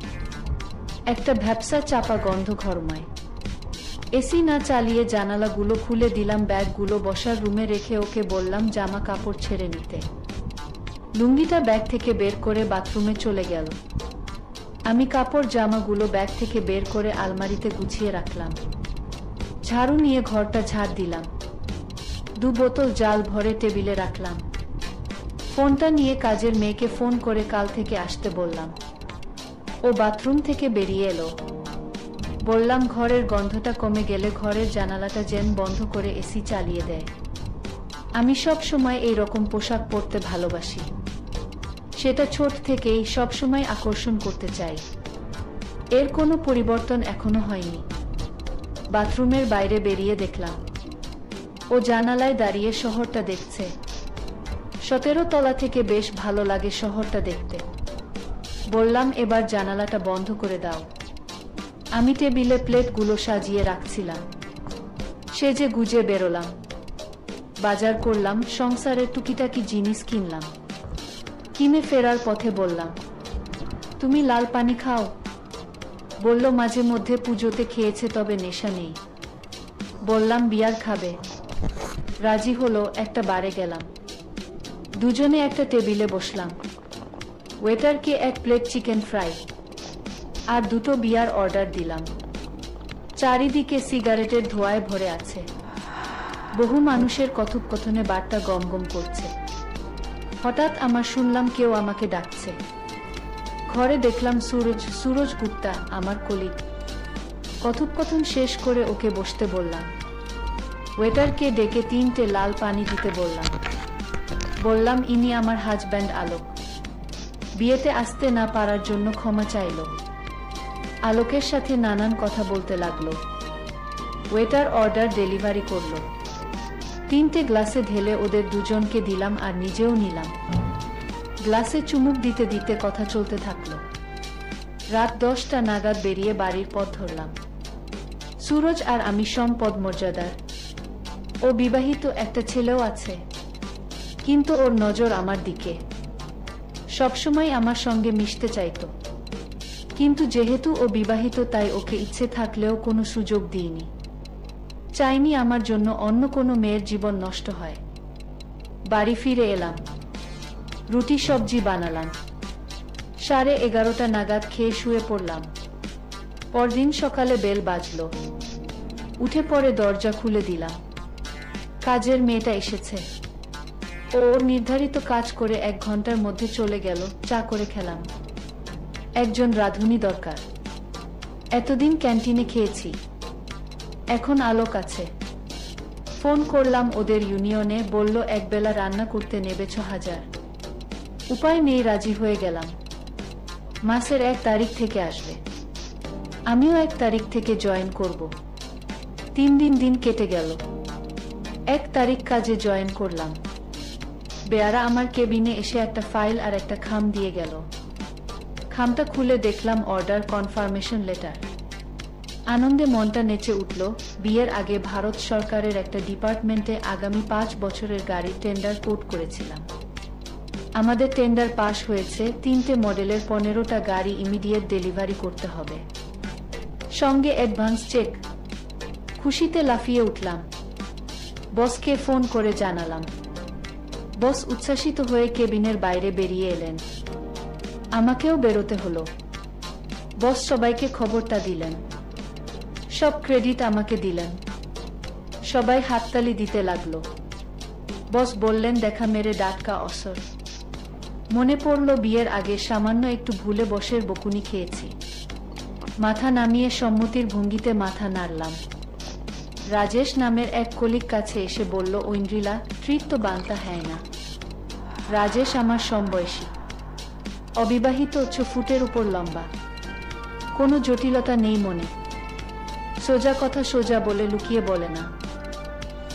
একটা ভ্যাপসা চাপা গন্ধ ঘরময়। এসি না চালিয়ে জানালাগুলো খুলে দিলাম। ব্যাগগুলো বসার রুমে রেখে ওকে বললাম জামা কাপড় ছেড়ে নিতে। লুঙ্গিটা ব্যাগ থেকে বের করে বাথরুমে চলে গেল। আমি কাপড় জামাগুলো ব্যাগ থেকে বের করে আলমারিতে গুছিয়ে রাখলাম। ঝাড়ু নিয়ে ঘরটা ঝাড় দিলাম। 2 বোতল জাল ভরে টেবিলে রাখলাম। ফোনটা নিয়ে কাজের মেয়েকে ফোন করে কাল থেকে আসতে বললাম। ও বাথরুম থেকে বেরিয়ে এলো। বললাম, ঘরের গন্ধটা কমে গেলে ঘরের জানালাটা যেন বন্ধ করে এসি চালিয়ে দেয়। আমি সব সময় এই রকম পোশাক পরতে ভালোবাসি। সেটা ছোট থেকেই সব সময় আকর্ষণ করতে চাই। এর কোনো পরিবর্তন এখনো হয়নি। বাথরুমের বাইরে বেরিয়ে দেখলাম ও জানালায় দাঁড়িয়ে শহরটা দেখছে। 17 তলা থেকে বেশ ভালো লাগে শহরটা দেখতে। বললাম, এবার জানালাটা বন্ধ করে দাও। আমি টেবিলে প্লেটগুলো সাজিয়ে রাখছিলাম, সেজে গুজে বেরোলাম। বাজার করলাম, সংসারের টুকিটাকি জিনিস কিনলাম। কিনে ফেরার পথে বললাম, তুমি লাল পানি খাও? বলল, মাঝে মধ্যে পুজোতে খেয়েছে, তবে নেশা নেই। বললাম, বিয়ার খাবে? রাজি হলো। একটা বারে গেলাম, দুজনে একটা টেবিলে বসলাম। ওয়েটারকে 1 প্লেট চিকেন ফ্রাই আর 2টো বিয়ার অর্ডার দিলাম। চারিদিকে সিগারেটের ধোঁয়ায় ভরে আছে। বহু মানুষের কথোপকথনে বার্তা গমগম করছে। হঠাৎ আমার শুনলাম কেউ আমাকে ডাকছে। ঘরে দেখলাম সুরজ গুপ্তা, আমার কলিগ। কথোপকথন শেষ করে ওকে বসতে বললাম। ওয়েটারকে ডেকে 3টে লাল পানি দিতে বললাম, ইনি আমার হাজব্যান্ড আলোক। বিয়েতে আসতে না পারার জন্য ক্ষমা চাইল। আলোকের সাথে নানান কথা বলতে লাগলো। ওয়েটার অর্ডার ডেলিভারি করলো। 3টে গ্লাসে ঢেলে ওদের দুজনকে দিলাম আর নিজেও নিলাম। গ্লাসে চুমুক দিতে দিতে কথা চলতে থাকলো। রাত 10টা নাগাদ বেরিয়ে বাড়ির পথ ধরলাম। সুরজ আর আমি সমপদমর্যাদার। ও বিবাহিত, একটা ছেলেও আছে, কিন্তু ওর নজর আমার দিকে। সবসময় আমার সঙ্গে মিশতে চাইতো, কিন্তু যেহেতু ও বিবাহিত তাই ওকে ইচ্ছে থাকলেও কোনো সুযোগ দিইনি। চাইনি আমার জন্য অন্য কোনো মেয়ের জীবন নষ্ট হয়। বাড়ি ফিরে এলাম, রুটি সবজি বানালাম। 11:30 নাগাদ খেয়ে শুয়ে পড়লাম। পরদিন সকালে বেল বাজলো। উঠে পড়ে দরজা খুলে দিলাম। কাজের মেয়েটা এসেছে। ওর নির্ধারিত কাজ করে 1 ঘন্টার মধ্যে চলে গেল। চা করে খেলাম। একজন রাঁধুনি দরকার। এতদিন ক্যান্টিনে খেয়েছি, এখন আলোক আছে। ফোন করলাম ওদের ইউনিয়নে, বলল একবেলা রান্না করতে নেবে 6,000। উপায় নেই, রাজি হয়ে গেলাম। মাসের 1 তারিখ থেকে আসবে। আমিও 1 তারিখ থেকে জয়েন করব। 3 দিন কেটে গেল। 1 তারিখ কাজে জয়েন করলাম। বেয়ারা আমার কেবিনে এসে একটা ফাইল আর একটা খাম দিয়ে গেল। খামটা খুলে দেখলাম অর্ডার কনফার্মেশন লেটার। আনন্দে মনটা নেচে উঠল। বিয়ের আগে ভারত সরকারের একটা ডিপার্টমেন্টে আগামী 5 বছরের গাড়ি টেন্ডার কোট করেছিলাম। আমাদের টেন্ডার পাস হয়েছে। 3টে মডেলের 15টা গাড়ি ইমিডিয়েট ডেলিভারি করতে হবে, সঙ্গে অ্যাডভান্স চেক। খুশিতে লাফিয়ে উঠলাম। বসকে ফোন করে জানালাম। বস উচ্ছ্বাসিত হয়ে কেবিনের বাইরে বেরিয়ে এলেন। আমাকেও বেরোতে হলো। বস সবাইকে খবরটা দিলেন। সব ক্রেডিট আমাকে দিলেন। সবাই হাততালি দিতে লাগলো। বস বললেন, দেখা মেরে ডাটকা অসর। মনে পড়ল বিয়ের আগে সামান্য একটু ভুলে বসের বকুনি খেয়েছি। মাথা নামিয়ে সম্মতির ভঙ্গিতে মাথা নাড়লাম। রাজেশ নামের এক কলিগ কাছে এসে বলল, ঐন্দ্রিলা, ট্রিট তো বানতা হ্যায় না। রাজেশ আমার সমবয়সী, অবিবাহিত, 6 ফুটের উপর লম্বা। কোনো জটিলতা নেই মনে। সোজা কথা সোজা বলে, লুকিয়ে বলে না।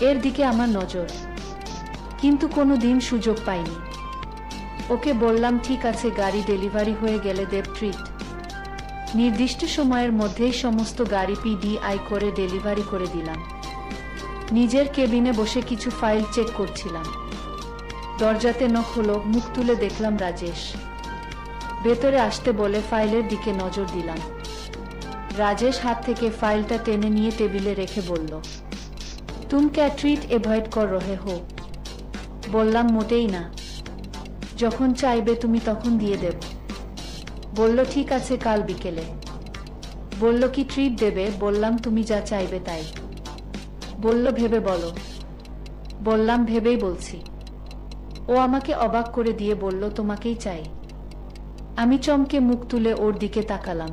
এর দিকে আমার নজর, কিন্তু কোনো দিন সুযোগ পাইনি। ওকে বললাম, ঠিক আছে, গাড়ি ডেলিভারি হয়ে গেলে দেব ট্রিট। নির্দিষ্ট সময়ের মধ্যেই সমস্ত গাড়ি PDI করে ডেলিভারি করে দিলাম। নিজের কেবিনে বসে কিছু ফাইল চেক করছিলাম। দরজাতে নখ হলো। মুখ তুলে দেখলাম রাজেশ। ভেতরে আসতে বলে ফাইলের দিকে নজর দিলাম। রাজেশ হাত থেকে ফাইলটা টেনে নিয়ে টেবিলে রেখে বলল, তুম ক্যা ট্রিট এভয়েড কর রহে হো? বললাম, মোটেই না। যখন চাইবে তুমি তখন দিয়ে দেব। বলল, ঠিক আছে, কাল বিকেলে। বলল, কি ট্রিট দেবে? বললাম, তুমি যা চাইবে তাই। বলল, ভেবে বলো। বললাম, ভেবেই বলছি। ও আমাকে অবাক করে দিয়ে বলল, তোমাকেই চাই। আমি চমকে মুখ তুলে ওর দিকে তাকালাম।